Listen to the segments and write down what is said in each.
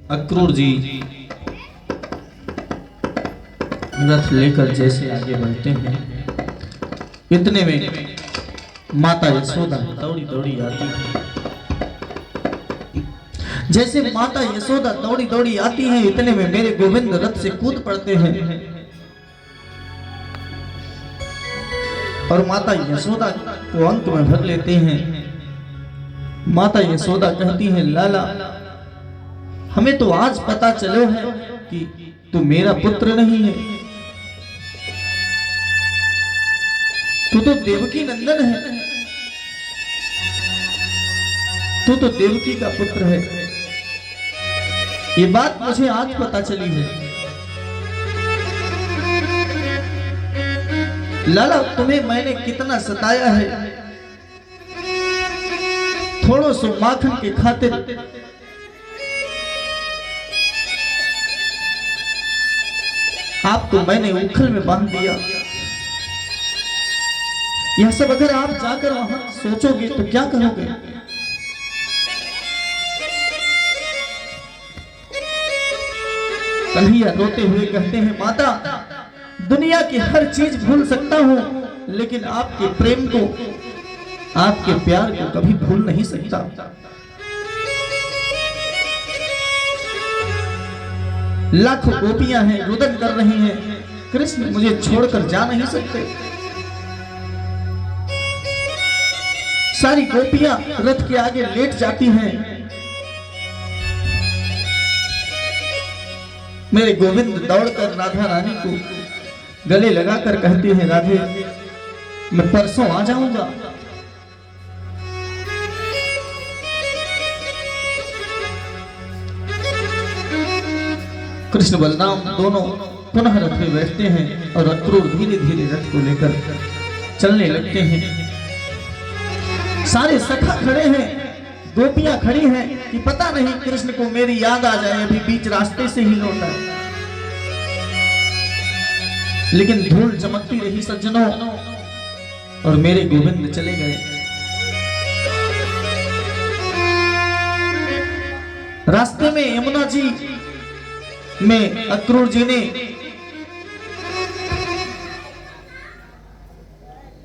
अक्रूर जी रथ लेकर जैसे आगे बढ़ते हैं, इतने में माता यशोदा दौड़ी दौड़ी आती है। जैसे माता यशोदा दौड़ी दौड़ी आती है, इतने में मेरे गोविंद रथ से कूद पड़ते हैं और माता यशोदा को अंक में भर लेते हैं। माता यशोदा कहती है, लाला हमें तो आज पता चलो है कि तू मेरा पुत्र नहीं है, तू तो देवकी नंदन है, तू तो देवकी का पुत्र है। ये बात मुझे आज पता चली है। लाला तुम्हें मैंने कितना सताया है, थोड़ो सो माखन के खातिर आपको मैंने उखल में बांध दिया। यह सब अगर आप जाकर वहां सोचोगे तो क्या करोगे? कन्हैया रोते हुए कहते हैं, माता दुनिया की हर चीज भूल सकता हूं, लेकिन आपके प्रेम को, आपके प्यार को कभी भूल नहीं सकता। लाखों गोपियां हैं, रुदन कर रही हैं, कृष्ण मुझे छोड़कर जा नहीं सकते। सारी गोपियां रथ के आगे लेट जाती हैं। मेरे गोविंद दौड़कर राधा रानी को गले लगाकर कहते हैं, राधे मैं परसों आ जाऊंगा। कृष्ण बलराम दोनों पुनः रथ में बैठते हैं और अक्रूर धीरे धीरे रथ को लेकर चलने लगते हैं। सारे सखा खड़े हैं, गोपियां खड़ी हैं कि पता नहीं कृष्ण को मेरी याद आ जाए, अभी बीच रास्ते से ही लौटा। लेकिन धूल चमकती रही सज्जनों और मेरे गोविंद चले गए। रास्ते में यमुना जी में अक्रूर जी ने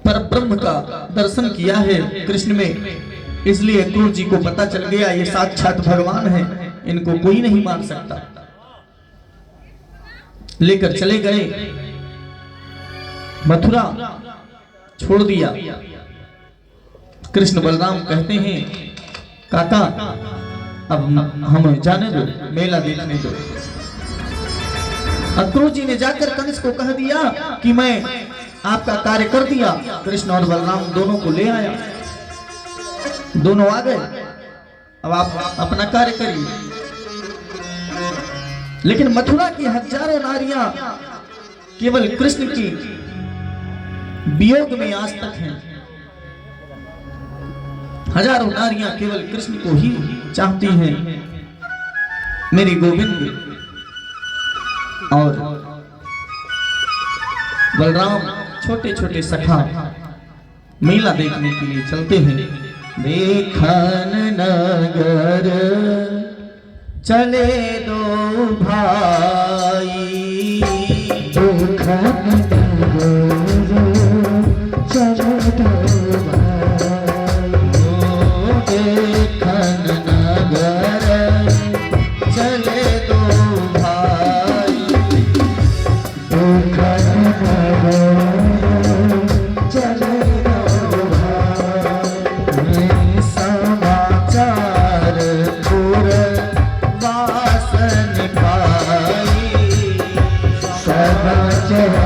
परब्रह्म का दर्शन किया है कृष्ण में, इसलिए अक्रूर जी को पता चल गया ये साक्षात भगवान है, इनको कोई नहीं मार सकता। लेकर चले गए, मथुरा छोड़ दिया। कृष्ण बलराम कहते हैं, काका अब हमें जाने दो, मेला देखने दो। अक्रूर जी ने जाकर कंस को कह दिया कि मैं आपका कार्य कर दिया। कृष्ण और बलराम दोनों को ले आया, दोनों आ गए, अब आप अपना कार्य करिए। लेकिन मथुरा की हजारों नारियां केवल कृष्ण की वियोग में आज तक हैं। हजारों नारियां केवल कृष्ण को ही चाहती हैं। मेरी गोविंद और बलराम छोटे छोटे सखा मेला देखने के लिए चलते हैं। देखन नगर चले दो भाई, देखन नगर चले दो भाई, देखन नगर चले दो भाई, देखन नगर चले दो भाई, समाचार पुर वासन पाई, समाचार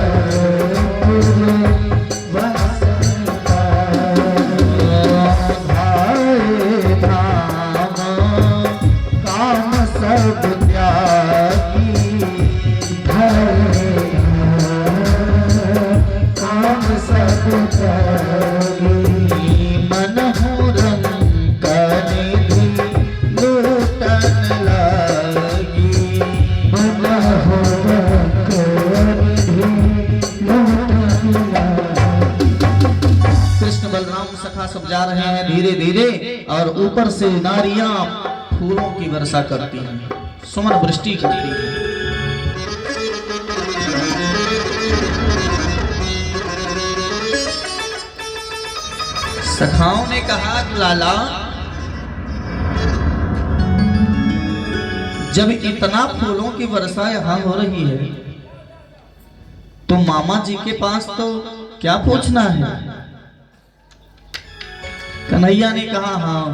सब जा रहे हैं धीरे धीरे और ऊपर से नारियां फूलों की वर्षा करती हैं। सुमन वृष्टि करती है। सखाओं ने कहा लाला, जब इतना फूलों की वर्षा यहाँ हो रही है तो मामा जी के पास तो क्या पूछना है? कन्हैया ने कहा हाँ,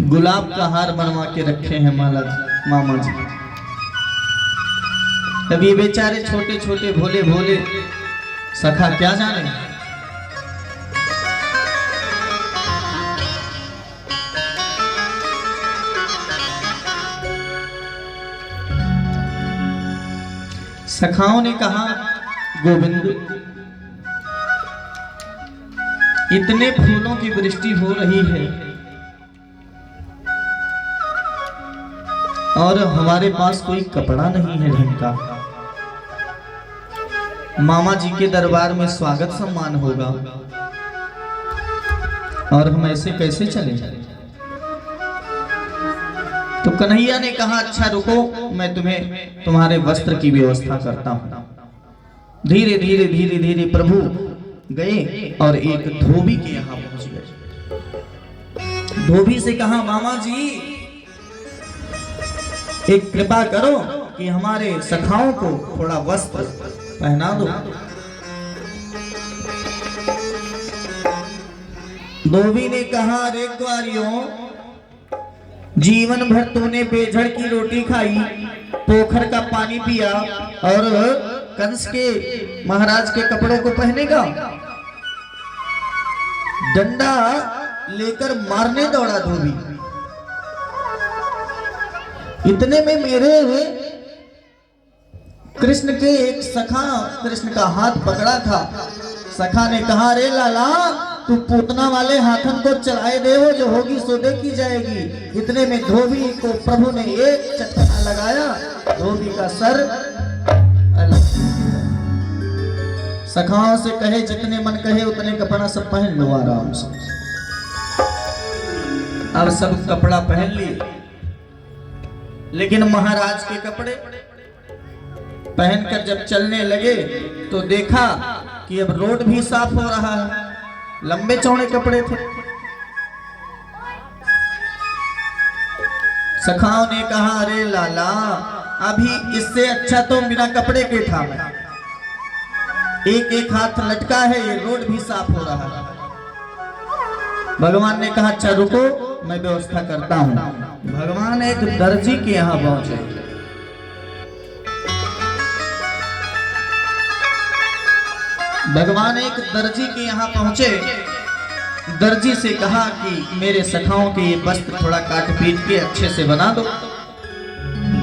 गुलाब का हार बनवा के रखे हैं मामा जी। अब ये बेचारे छोटे छोटे भोले भोले सखा क्या जाने। सखाओं ने कहा गोविंद, इतने फूलों की वृष्टि हो रही है और हमारे पास कोई कपड़ा नहीं है ढंग का। मामा जी के दरबार में स्वागत सम्मान होगा और हम ऐसे कैसे चले? तो कन्हैया ने कहा अच्छा रुको, मैं तुम्हें तुम्हारे वस्त्र की व्यवस्था करता हूं। धीरे धीरे धीरे धीरे प्रभु गए और एक धोबी के यहाँ पहुंच गए। धोबी से कहा मामा जी, एक कृपा करो कि हमारे सखाओं को थोड़ा वस्त्र पहना दो। धोबी ने कहा अरे ग्वारियों, जीवन भर तूने बेझड़ की रोटी खाई, पोखर का पानी पिया और कंस के महाराज के कपड़ों को पहनेगा? डंडा लेकर मारने दौड़ा धोबी। इतने में मेरे कृष्ण के एक सखा कृष्ण का हाथ पकड़ा था। सखा ने कहा रे लाला, तू पूतना वाले हाथन को चलाए दे, वो जो होगी सो देखी जाएगी। इतने में धोबी को प्रभु ने एक चटकना लगाया, धोबी का सर अलग। सखाओं से कहे जितने मन कहे उतने कपड़ा सब पहन लो आराम से। अब सब कपड़ा पहन लिए, लेकिन महाराज के कपड़े पहनकर जब चलने लगे तो देखा कि अब रोड भी साफ हो रहा है। लंबे चौड़े कपड़े थे। सखाओं ने कहा अरे लाला, अभी इससे अच्छा तो बिना कपड़े के था मैं। एक एक हाथ लटका है, ये रोड भी साफ हो रहा है। भगवान ने कहा अच्छा रुको, मैं व्यवस्था करता हूं। भगवान एक दर्जी के यहाँ पहुंचे। भगवान एक दर्जी के यहाँ पहुंचे। दर्जी से कहा कि मेरे सखाओं के ये वस्त्र थोड़ा काट पीट के अच्छे से बना दो।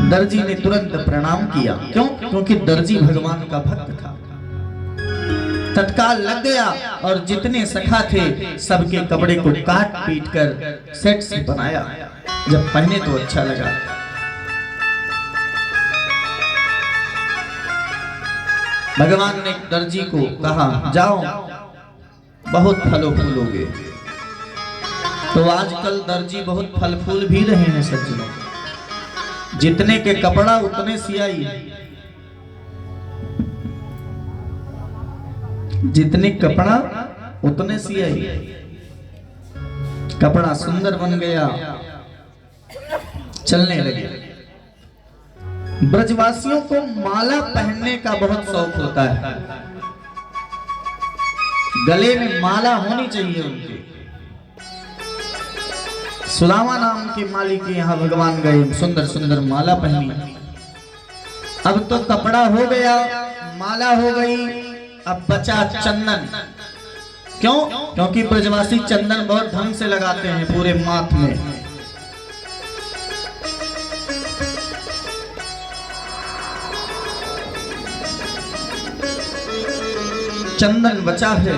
दर्जी ने तुरंत प्रणाम किया। क्यों? क्योंकि दर्जी भगवान का भक्त था। तत्काल लग गया और जितने सखा थे सबके कपड़े को काट पीट कर सेट से बनाया। जब पहने तो अच्छा लगा। भगवान ने दर्जी को कहा जाओ, बहुत फलो फूलोगे। तो आजकल दर्जी बहुत फल फूल भी रहे हैं सज्जनों। जितने के कपड़ा उतने सियाई, जितने कपड़ा उतने सियाई। कपड़ा सुंदर बन गया, चलने लगे। ब्रजवासियों को माला पहनने का बहुत शौक होता है। गले में माला होनी चाहिए उनके। सुदामा नाम के माली के यहाँ भगवान गए, सुंदर सुंदर माला पहनी। अब तो कपड़ा हो गया, माला हो गई, अब बचा चंदन। क्यों? क्योंकि ब्रजवासी चंदन बहुत ढंग से लगाते हैं पूरे माथ में। चंदन बचा है।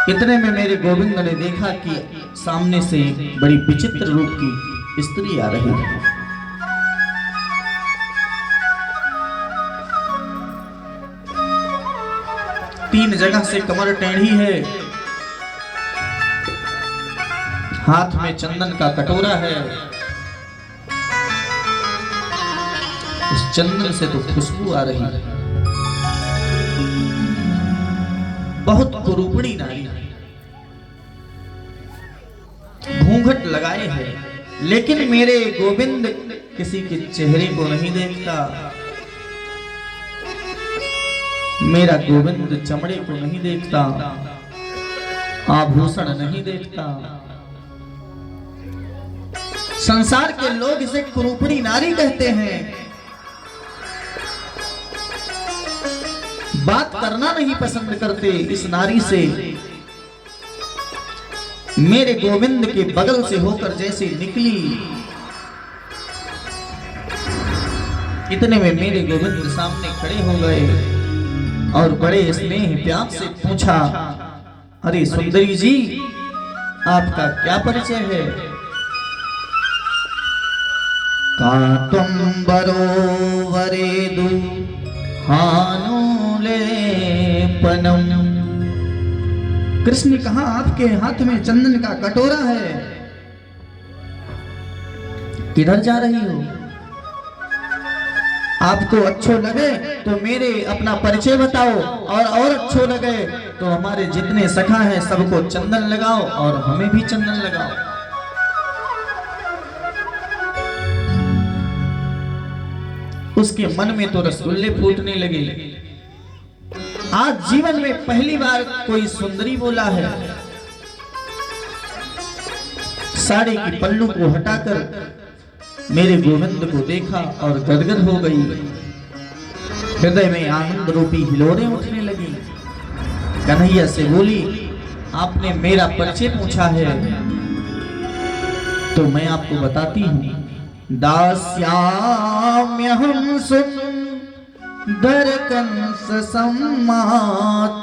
इतने में मेरे गोविंद ने देखा कि सामने से बड़ी विचित्र रूप की स्त्री आ रही है। तीन जगह से कमर टेढ़ी है, हाथ में चंदन का कटोरा है। उस चंदन से तो खुशबू आ रही है। बहुत कुरूपणी नारी है, घूंघट लगाए है, लेकिन मेरे गोविंद किसी के चेहरे को नहीं देखता। मेरा गोविंद चमड़े को नहीं देखता, आभूषण नहीं देखता। संसार के लोग इसे कुरूपणी नारी कहते हैं। बात करना नहीं पसंद करते इस नारी से। मेरे गोविंद के बगल से होकर जैसे निकली, इतने में मेरे गोविंद सामने खड़े हो गए और बड़े स्नेह प्यार से पूछा, अरे सुंदरी जी, आपका क्या परिचय है? कातंबरो वरेदु हानुलेपनम। कृष्ण ने कहा, आपके हाथ में चंदन का कटोरा है, किधर जा रही हो? आपको अच्छो लगे तो मेरे अपना परिचय बताओ, और अच्छो लगे तो हमारे जितने सखा हैं सबको चंदन लगाओ और हमें भी चंदन लगाओ। उसके मन में तो रसगुल्ले फूटने लगे। आज जीवन में पहली बार कोई सुंदरी बोला है। साड़ी की पल्लू को हटाकर मेरे गोविंद को देखा और गदगद हो गई। हृदय में आनंद रूपी हिलोरें उठने लगी। कन्हैया से बोली, आपने मेरा परिचय पूछा है तो मैं आपको बताती हूँ। दास्याम्यहं सुंदर कंस सम्मात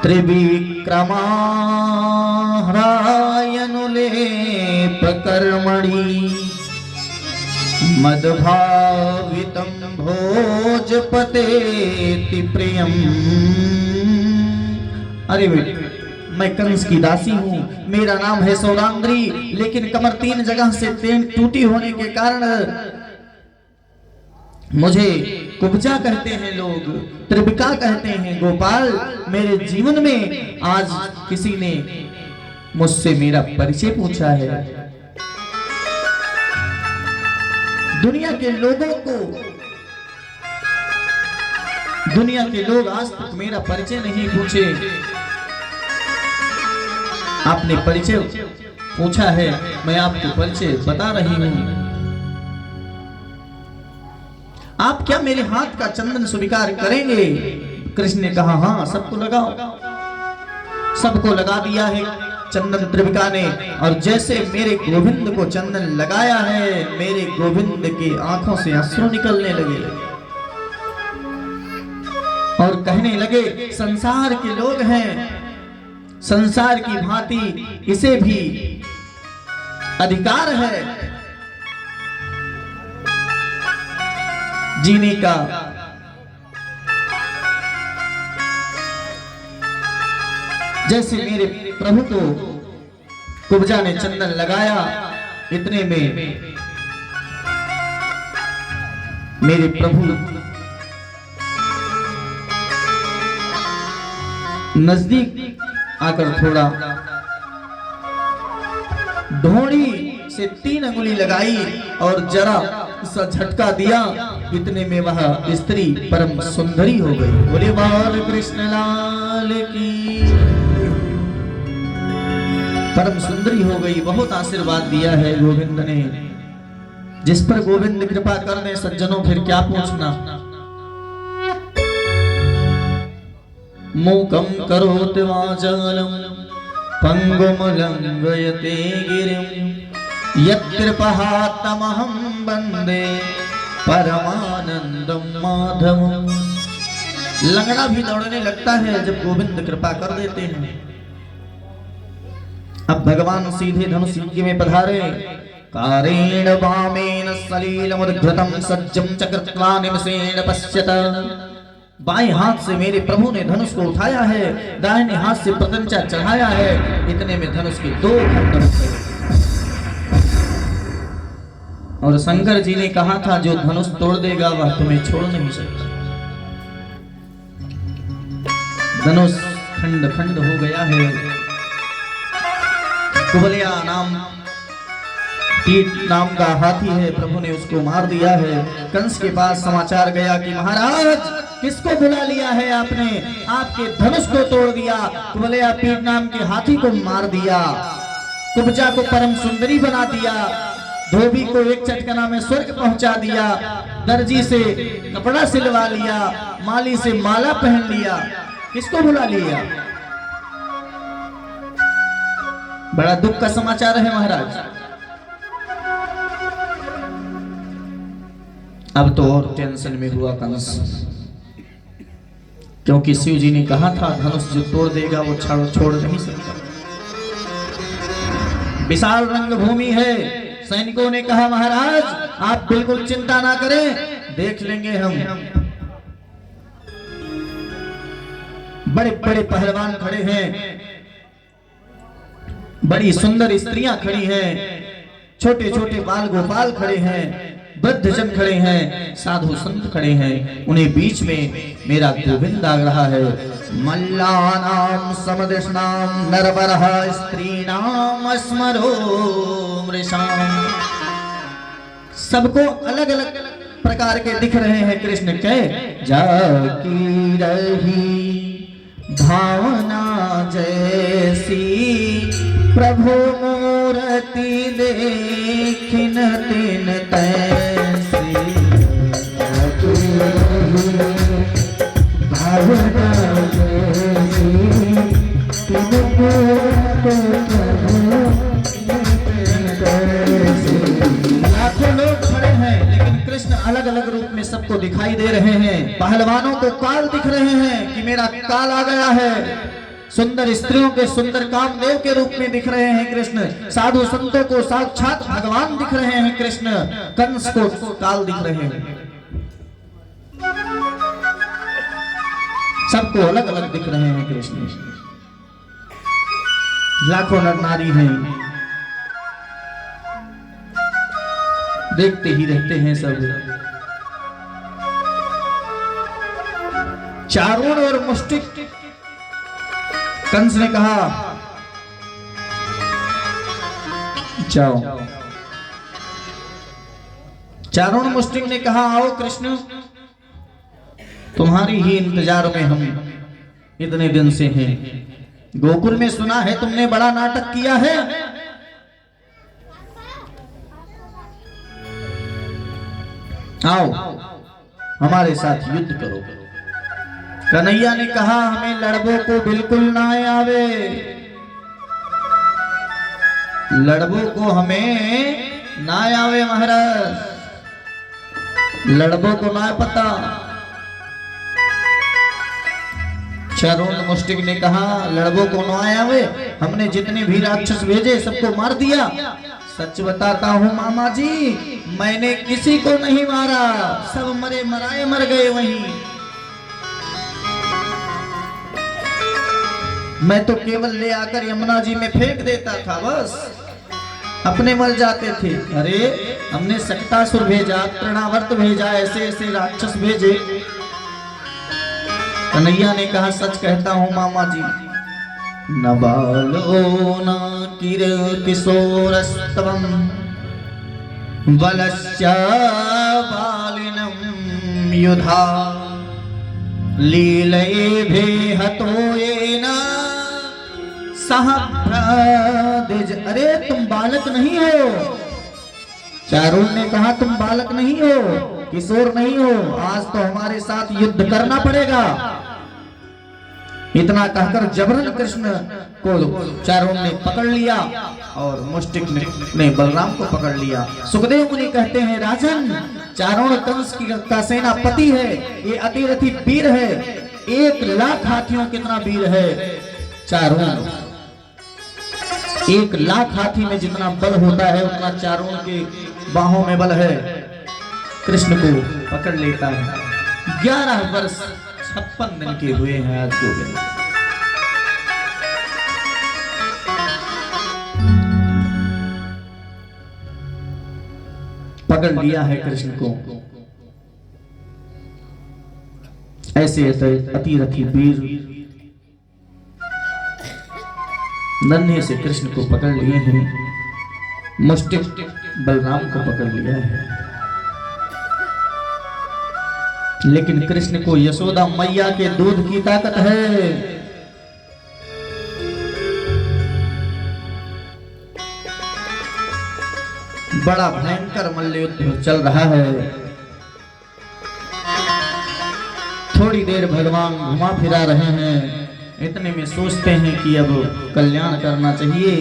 त्रिविक्रमाहरायनुलेपकर्मणि मदभावितं भोजपतेति प्रियम्। अरे बेटे, मैं कंस की दासी हूँ, मेरा नाम है सौरांद्री, लेकिन कमर 3 जगह से टूटी होने के कारण मुझे कुब्जा कहते हैं लोग, त्रिविका कहते हैं। गोपाल, मेरे जीवन में आज किसी ने मुझसे मेरा परिचय पूछा है। दुनिया के लोग आज तक मेरा परिचय नहीं पूछे। आपने परिचय पूछा है, मैं आपको परिचय बता रही हूं। आप क्या मेरे हाथ का चंदन स्वीकार करेंगे? कृष्ण ने कहा, हाँ, सबको लगाओ। सबको लगा दिया है चंदन त्रिविका ने, और जैसे मेरे गोविंद को चंदन लगाया है, मेरे गोविंद की आंखों से अश्रु निकलने लगे और कहने लगे, संसार के लोग हैं, संसार की भांति इसे भी अधिकार है जीने का। जैसे मेरे प्रभु को कुब्जा ने चंदन लगाया, इतने में मेरे प्रभु नजदीक आकर थोड़ा ढोड़ी से 3 अंगुली लगाई और जरा सा झटका दिया। इतने में वह स्त्री परम सुंदरी हो गई। बोले बाल कृष्ण लाल की। परम सुंदरी हो गई। बहुत आशीर्वाद दिया है गोविंद ने। जिस पर गोविंद कृपा कर दे सज्जनों, फिर क्या पूछना। मूकं करोति वाचालं पंगुं लंघयते गिरिं यत्कृपातमहं वन्दे परमानंदं माधवं। लंगड़ा भी दौड़ने लगता है जब गोविंद कृपा कर देते हैं। अब भगवान सीधे धनुष यज्ञ में पधारे। कारेण वामेन सलीलमुद्धृतं सज्जं च कृत्वा निमसेन पश्यत बाएं हाथ से मेरे प्रभु ने धनुष को उठाया है, दाहिने हाथ से प्रत्यंचा चढ़ाया है। इतने में धनुष के दो खंड हुए। और शंकर जी ने कहा था जो धनुष तोड़ देगा वह तुम्हें छोड़ नहीं सकता। धनुष खंड खंड हो गया है। कुबलिया नाम का हाथी है, प्रभु ने उसको मार दिया है। कंस के पास समाचार गया कि महाराज किसको बुला लिया है आपने, आपके धनुष को तोड़ दिया, कुबलिया पीठ नाम के हाथी को मार दिया, कुब्जा को परम सुंदरी बना दिया, धोबी को एक चटकना में स्वर्ग पहुंचा दिया, दर्जी से कपड़ा सिलवा लिया, माली से माला पहन लिया। किसको बुला लिया? बड़ा दुख का समाचार है महाराज। अब तो और टेंशन में हुआ कंस, क्योंकि शिव जी ने कहा था धनुष जो तोड़ देगा वो छोड़ नहीं सकता। विशाल रंगभूमि है। सैनिकों ने कहा महाराज आप बिल्कुल चिंता ना करें, देख लेंगे हम। बड़े बड़े पहलवान खड़े हैं, बड़ी सुंदर स्त्रियां खड़ी हैं, छोटे छोटे बाल गोपाल खड़े हैं, वृद्धजन खड़े हैं, साधु संत खड़े हैं। उन्हें बीच में मेरा गोविंद आ रहा है। मल्लानाम समदृष्णाम नरवरः स्त्रीणाम स्मरो मृषाम। सबको अलग अलग प्रकार के दिख रहे हैं कृष्ण के। जाकी रही भावना जैसी प्रभु मूर्ति देखिन तिन तैसी। भावना जैसी लाखों लोग खड़े हैं, लेकिन कृष्ण अलग अलग रूप में सबको दिखाई दे रहे हैं। पहलवानों को काल दिख रहे हैं कि मेरा काल आ गया है। सुंदर स्त्रियों के सुंदर कामदेव के रूप में दिख रहे हैं कृष्ण। साधु संतों को साक्षात भगवान दिख रहे हैं कृष्ण। कंस को काल दिख रहे हैं। सबको अलग अलग दिख रहे हैं कृष्ण। लाखों नर नारी हैं, देखते ही रहते हैं सब। चारों और मुष्टिक। कंस ने कहा जाओ। चारों मुष्टिक ने कहा आओ कृष्ण, तुम्हारी ही इंतजार में हम इतने दिन से हैं। गोकुल में सुना है तुमने बड़ा नाटक किया है। आओ हमारे साथ युद्ध करो। कन्हैया ने कहा हमें लड़बों को बिल्कुल ना आवे, लड़बों को हमें ना आवे महाराज, लड़बों को ना पता। चारों मुष्टिक ने कहा लड़बों को ना आवे, हमने जितने भी राक्षस भेजे सबको मार दिया। सच बताता हूँ मामा जी, मैंने किसी को नहीं मारा, सब मरे मराए मर गए वहीं। मैं तो केवल ले आकर यमुना जी में फेंक देता था, बस अपने मर जाते थे। अरे हमने सक्तासुर भेजा, तृणावर्त भेजा, ऐसे ऐसे राक्षस भेजे। कन्हैया ने कहा सच कहता हूँ मामा जी, न बालो न किर किशोरस्तवम बलश्च बालिनम युधा लीलये हतो येन सहभ्रदिज। अरे तुम बालक नहीं हो। चारों ने कहा तुम बालक नहीं हो, किशोर नहीं हो, आज तो हमारे साथ युद्ध करना पड़ेगा। इतना कहकर जबरन कृष्ण को चारों ने पकड़ लिया और मुष्टिक ने बलराम को पकड़ लिया। सुखदेव मुनि कहते हैं राजन, चारों कंस का सेनापति है, ये अतिरथी वीर है। 1,00,000 हाथियों कितना वीर है चारों। 1,00,000 हाथी में जितना बल होता है उतना चारों के बाहों में बल है। कृष्ण को पकड़ लेता है। 11 वर्ष 56 दिन के हुए हैं आज गोविंद। पकड़ लिया है कृष्ण को। ऐसे अतिरथी वीर नन्हे से कृष्ण को पकड़ लिए हैं। मुष्टिक बलराम को पकड़ लिया है, लेकिन कृष्ण को यशोदा मैया के दूध की ताकत है। बड़ा भयंकर मल्लयुद्ध चल रहा है। थोड़ी देर भगवान घुमा फिरा रहे हैं, इतने में सोचते हैं कि अब कल्याण करना चाहिए।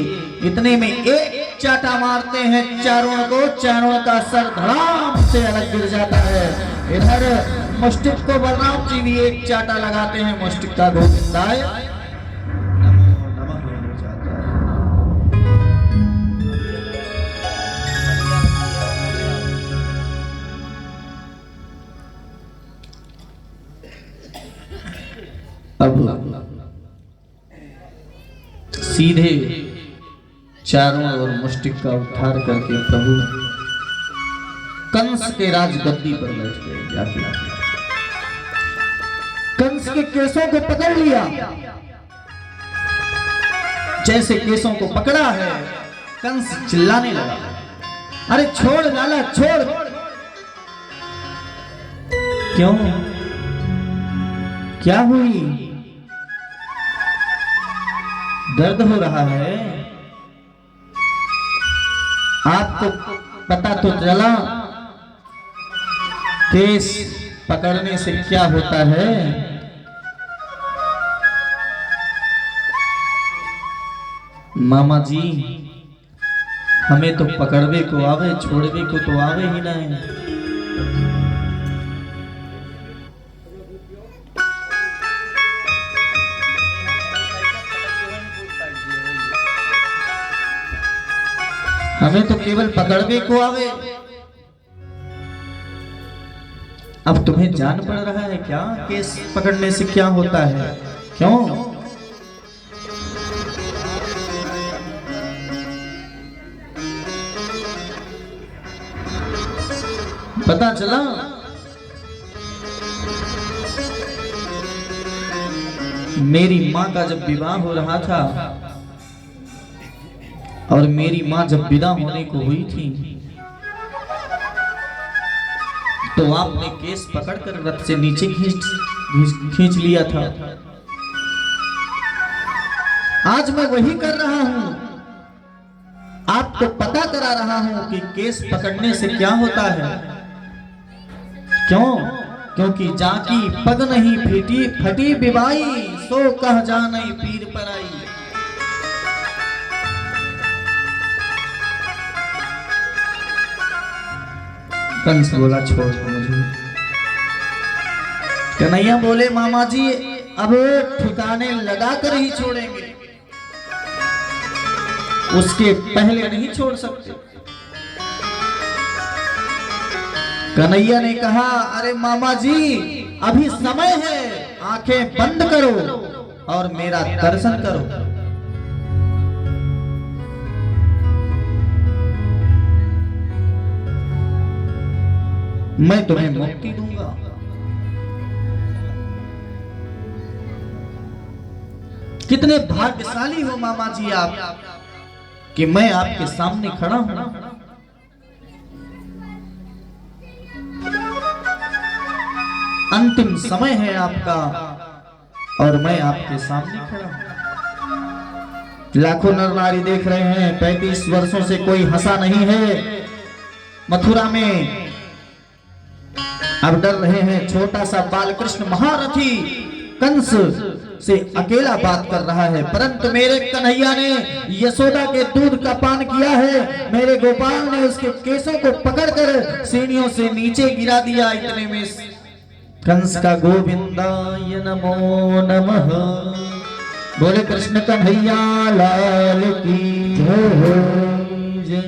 इतने में एक चाटा मारते हैं चारों को, चारों का सर धड़ाम से अलग गिर जाता है। इधर मुष्टिक को बलराम जी भी एक चाटा लगाते हैं, मुष्टिक का गोविंदाय अब सीधे चारों ओर मुष्टिक का उद्धार करके प्रभु कंस के राजगद्दी पर बैठ गए। जाके कंस के केसों को पकड़ लिया। जैसे केसों को पकड़ा है, कंस चिल्लाने लगा, अरे छोड़ लाला छोड़। क्यों, क्या हुई? दर्द हो रहा है? आपको पता तो चला केस पकड़ने से क्या होता है? मामा जी, हमें तो पकड़वे को आवे, छोड़वे को तो आवे ही नहीं। हमें तो केवल पकड़वे को आवे। अब तुम्हें जान पड़ रहा है क्या केस पकड़ने से क्या होता है? क्यों? पता चला मेरी माँ का जब विवाह हो रहा था और मेरी माँ जब विदा होने को हुई थी, तो आपने केस पकड़कर रथ से नीचे खींच लिया था। आज मैं वही कर रहा हूं, आपको पता करा रहा हूं कि केस पकड़ने से क्या होता है। क्यों? क्योंकि जाकी पग नहीं फटी फटी बिबाई, सो कह जाने पीर पराई। कंस बोला छोड़ मुझे। कन्हैया बोले मामा जी अब ठिकाने लगा कर ही छोड़ेंगे, उसके पहले नहीं छोड़ सकते। कन्हैया ने कहा अरे मामा जी अभी समय है, आंखें बंद करो और मेरा दर्शन करो। मैं तुम्हें मुक्ति दूंगा। कितने भाग्यशाली हो मामा जी आप कि मैं आपके सामने खड़ा हूं। अंतिम समय है आपका और मैं आपके सामने खड़ा हूं। लाखों नर नारी देख रहे हैं, 35 वर्षों से कोई हंसा नहीं है मथुरा में। अब डर रहे हैं। छोटा सा बालकृष्ण महारथी कंस से अकेला बात कर रहा है, परंतु मेरे कन्हैया ने यशोदा के दूध का पान किया है। मेरे गोपाल ने उसके केसों को पकड़कर सीढ़ियों से नीचे गिरा दिया। इतने में कंस का गोविंदाय नमो नमः बोले कृष्ण कन्हैया लाल की जय।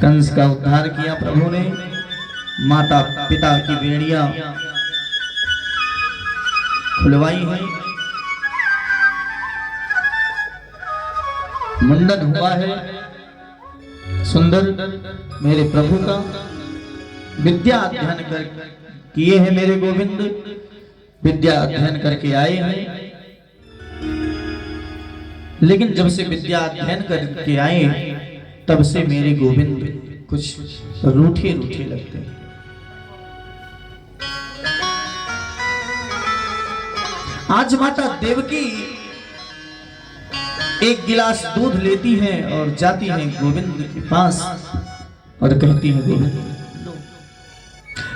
कंस का उद्धार किया प्रभु ने। माता पिता की बेड़ियां खुलवाई है, मुंडन हुआ है सुंदर मेरे प्रभु का, विद्या अध्ययन कर किए हैं मेरे गोविंद, विद्या अध्ययन करके आए हैं। लेकिन जब से विद्या अध्ययन करके आए तब से मेरे गोविंद कुछ रूठे रूठे लगते हैं। आज माता देवकी एक गिलास दूध लेती है और जाती है गोविंद के पास और कहती है गोविंद,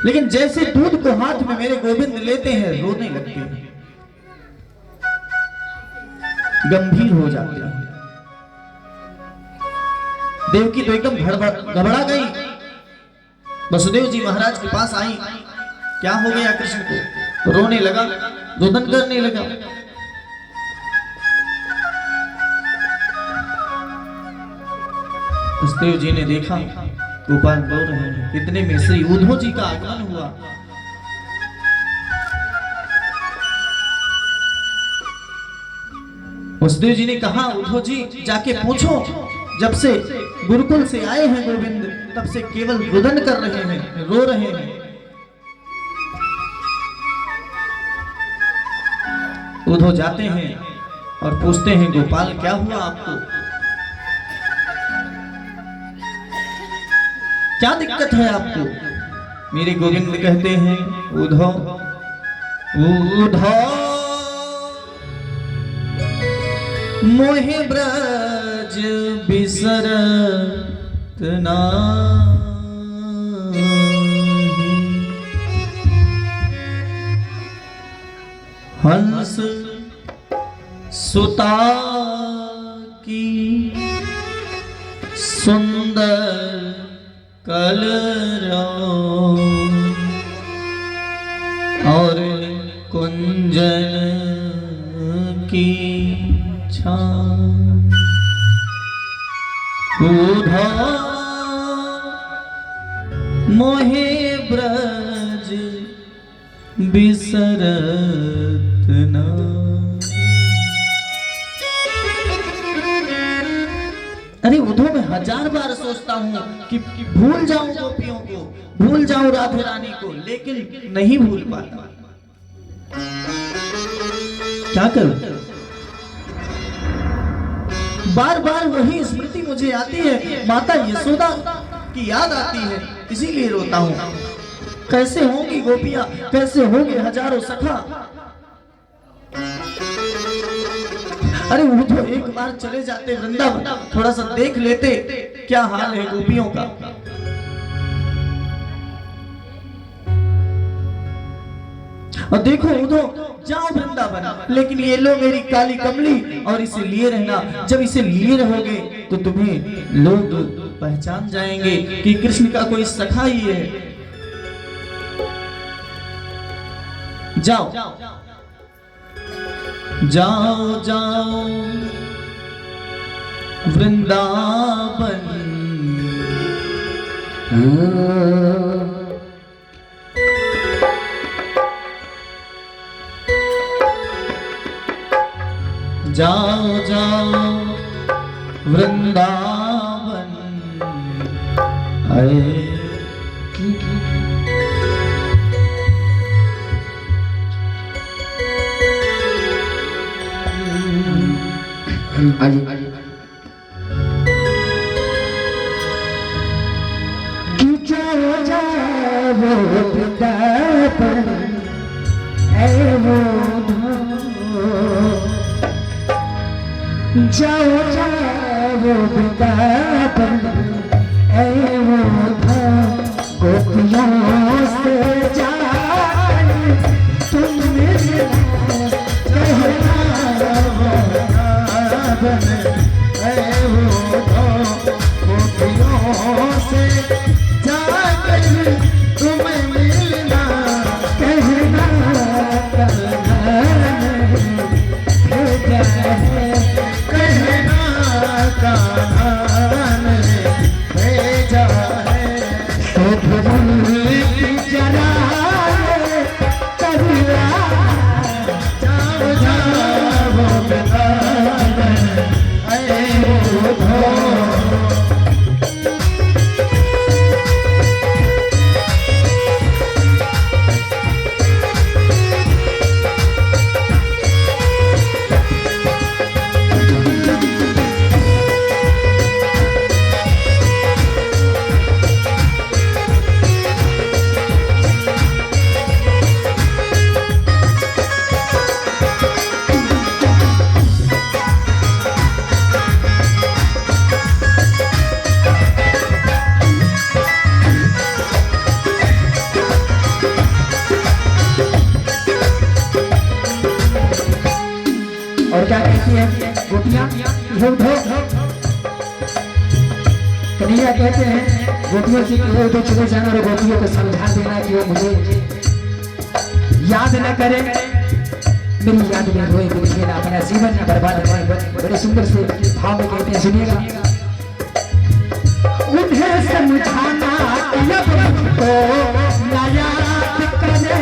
लेकिन जैसे दूध को हाथ में मेरे गोविंद लेते हैं रोने लगते हैं, गंभीर हो जाते हैं। देवकी तो एकदम घबरा गई, वसुदेव जी महाराज के पास आई, क्या हो गया कृष्ण को, रोने लगा, रोदन करने लगा। वसुदेव जी ने देखा गोपाल रो रहे हैं, इतने में श्री उद्धव जी का आगमन हुआ। वसुदेव जी ने कहा उद्धव जी जाके पूछो, जब से गुरुकुल से आए हैं गोविंद तब से केवल रुदन कर रहे हैं, रो रहे हैं। उद्धव जाते हैं और पूछते हैं गोपाल क्या हुआ आपको, क्या दिक्कत है आपको। मेरे गोविंद कहते हैं उद्धव उद्धव मोहे ब्रज बिसरत नाही, हंस सुता की सुंदर कलरव और कुंजन की उद्धव मोहे ब्रज बिसरत ना। अरे उद्धव मैं 1000 बार सोचता हूँ कि भूल जाऊं गोपियों को, भूल जाऊं राधे रानी को, लेकिन नहीं भूल पाता, क्या करूं। बार बार वही स्मृति मुझे आती है, माता यशोदा की याद आती है, इसीलिए रोता हूं। कैसे होंगी गोपियां, कैसे होंगे हजारों सखा। अरे वो तो एक बार चले जाते वृंदावन, थोड़ा सा देख लेते क्या हाल है गोपियों का। और देखो उधो जाओ वृंदावन, लेकिन ये लो मेरी काली कमली और इसे लिए रहना। जब इसे लिए रहोगे तो तुम्हें लोग पहचान जाएंगे कि कृष्ण का कोई सखा ही है। जाओ जाओ जाओ वृंदावन, जाओ जाओ वृंदावन आए। जाओ जाओ वृंदावन ऐ मोधा, गोपियों से जाकर तुम मिलना कहना वृंदावन ऐ मोधा, गोपियों से जाकर तुम मिलना कहना कहती है गोपियां कन्हैया कहते हैं गोपियों से उधर चले जाना और गोपियों को समझा देना कि वो मुझे याद न करे, मेरी याद में रोए बिलखे ना, अपना जीवन न बर्बाद करे। बड़े सुंदर से भाव में कहते हैं, सुनिएगा। उन्हें समझाना अब मुझको ना याद करे,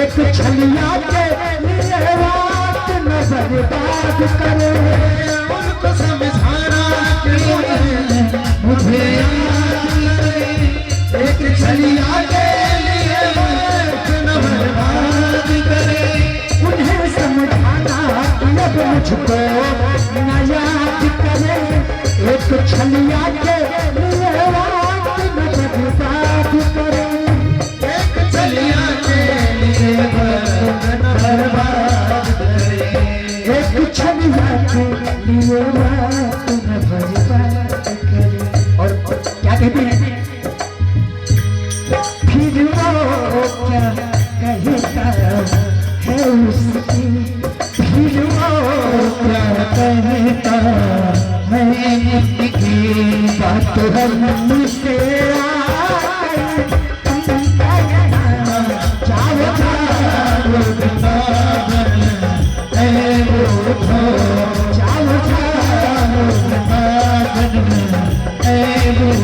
एक छलिया के लिए बात न बर्बाद करे। उनको समझाना मुझे एक छलिया के लिए बात न बर्बाद करे। उन्हें समझाना अब मुझको न याद करे, एक छलिया के लिए बात न बर्बाद करे। एक छलिया के लिए बात न बर्बाद करे, एक छलिया के लिए बात न बर्बाद करे। और क्या कहते हैं, फिर वो क्या कहता है उसकी, फिर वो क्या कहता है उसकी बात हमसे जाओ जाओ वृंदावन है वो, जाओ जाओ वृंदावन है वो।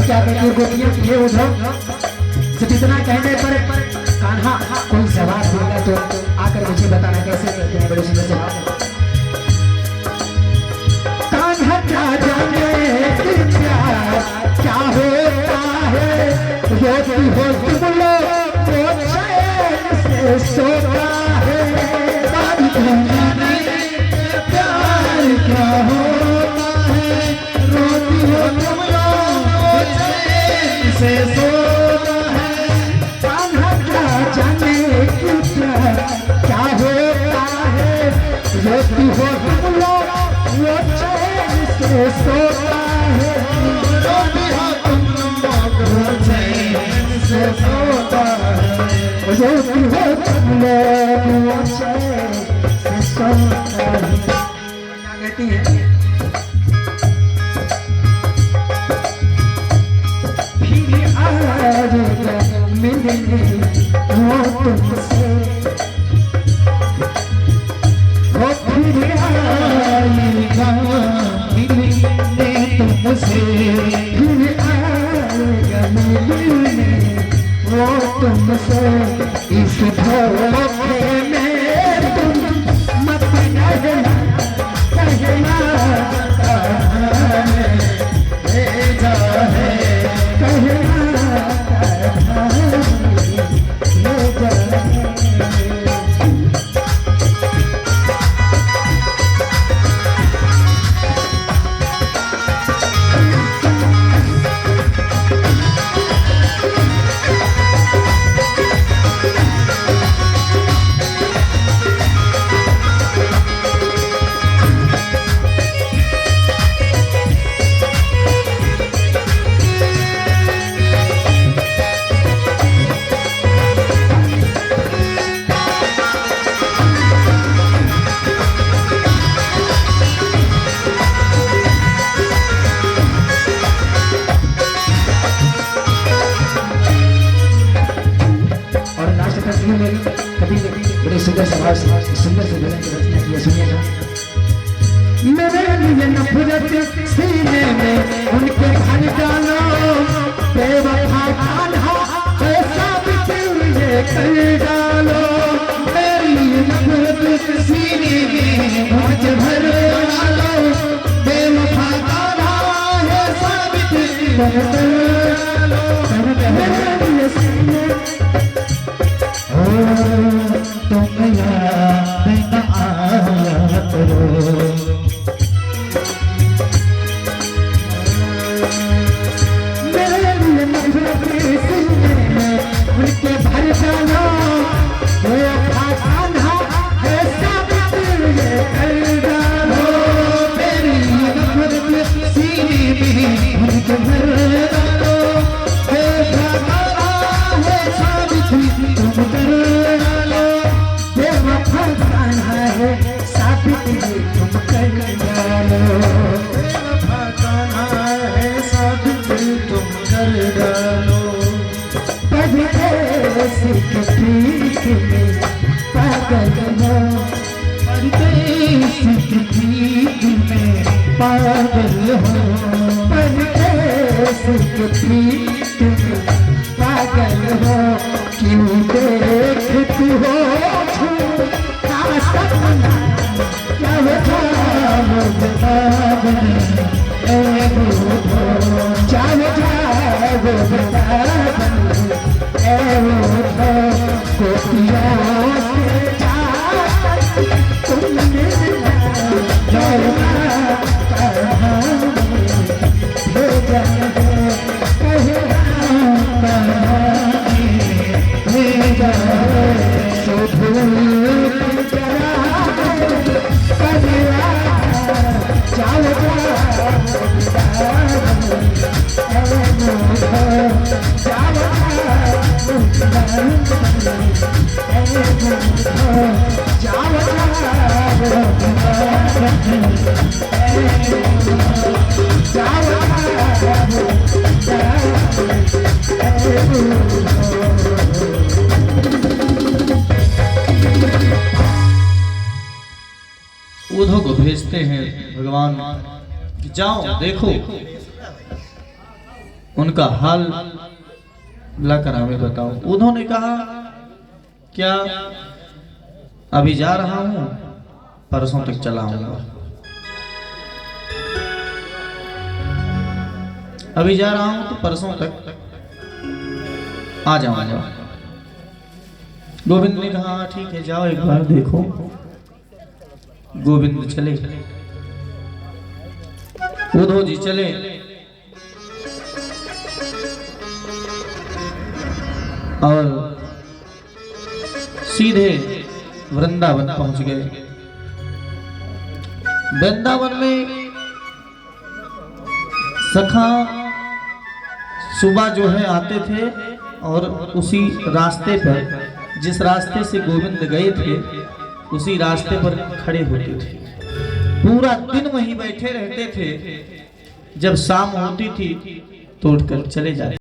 क्या कहती है गोपियां, ये उधर जब इतना कहने पर कान्हा कोई जवाब देगा तो आकर मुझे बताना कैसे कहते हैं। बड़े सुंदर जवाब, कान्हा क्या जाने कि प्यार क्या होता है, रोती हो तुम लोग तो चैन से सोता है। प्यार क्या होता है, रोती हो तुम से सोता है। कान्हा क्या जाने कि प्यार क्या होता है, रोती हो तुम लोग वो चैन से सोता है। रोती हो तुम लोग वो चैन से सोता है, रोती हो तुम लोग वो चैन से सोता है। क्या कहती है, मिलने वो तुमसे, वो फिर आएगा मिलने तुमसे, फिर आएगा मिलने वो तुमसे। इस धोखे में तुम मत कहना भेजा है, कहना बड़े सुंदर स्वभाव से सुंदर से भजन की रचना की है। सुनिएगा, मेरे लिए नफरत सीने में उनके घर डालो, बेवफा कान्हा ऐसा बिल्कुल ये कर डालो। मेरे लिए नफरत सीने में उनके घर डालो, बेवफा कान्हा पागल हो परदेस के प्रीत में पागल हो क्यों देखती हो झूठा सपना जब जाओ बतावन ए बूढ़ो जब जाओ बतावन ए बूढ़ो गोपियों से जाकर तुमने उधो को भेजते हैं भगवान कि जाओ देखो उनका हाल लाकर हमें बताओ। उधो ने कहा क्या अभी जा रहा हूं, परसों तक चला आऊंगा। अभी जा रहा हूं तो परसों तक आ जाऊंगा। गोविंद ने कहा ठीक है जाओ एक बार देखो। गोविंद चले, उद्धव जी चले और सीधे वृंदावन पहुंच गए। वृंदावन में सखा सुबह जो है आते थे और उसी रास्ते पर जिस रास्ते से गोविंद गए थे उसी रास्ते पर खड़े होते थे। पूरा दिन वहीं बैठे रहते थे। जब शाम होती थी तो उठकर चले जाते।